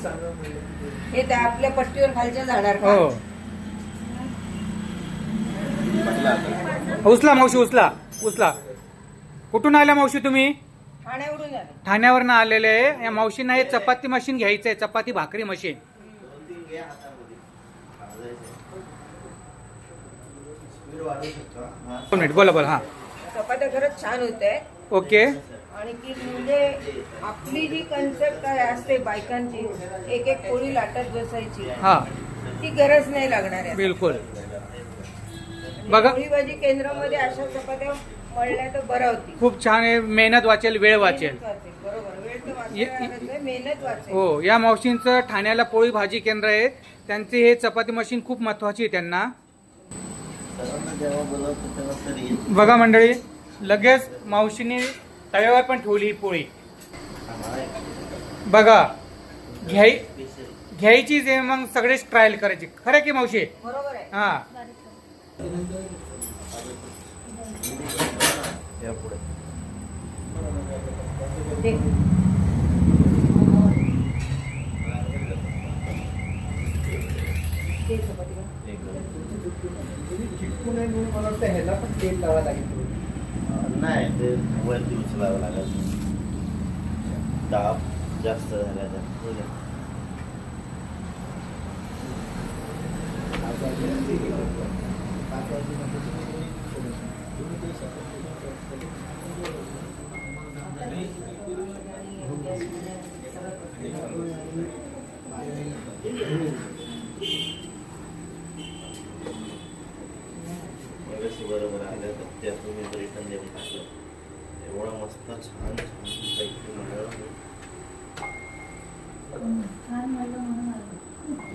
हे त्या आपल्या पट्टीवर खालच्या झाडावर का? हो उचला मावशी उचला उचला. कुठून आल्या मावशी तुम्ही? ठाण्यावरून आले. ठाण्यावरनं आलेले आहे. या मावशींना हे चपाती मशीन घ्यायचं आहे, चपाती भाकरी मशीन. मिनिट बोला बोला. हा चपात्या खरंच छान होते. ओके. आणि की म्हणजे आपली जी कन्सेप्ट असते बायकांची एक एक पोळी लाटत बसायची हा ती गरज नाही लागणार आहे. बिलकुल. बघा पोळी भाजी केंद्रामध्ये अशा चपात्या मळल्या तर बरं होती. खूप छान आहे. मेहनत वाचेल, वेळ वाचेल. बरोबर, वेळ तर वाचेल, मेहनत वाचेल. हो या मावशींचं ठाण्याला पोळी भाजी केंद्र आहे. त्यांचे हे चपाती मशीन खूप महत्वाची आहे त्यांना. बघा मंडळी लगेच मावशीने तव्यावर पण ठेवली ही पोळी. बघा घ्यायची जे मग सगळेच ट्रायल करायची. खरं की मावशी? बरोबर आहे. हा ते चपाती का? चिटकून आहे म्हणून मला वाटतं ह्याला पण तेल लावावं लागेल. नाही ते वरती उचलावं लागेल. दाब जास्त झाला तर बरोबर आलं तर त्यातून मी रिटर्न देऊन टाकलं. एवढा मस्त छान छान पैकी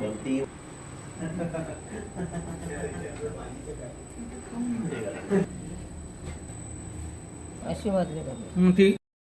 मग ती अशी वाजली ती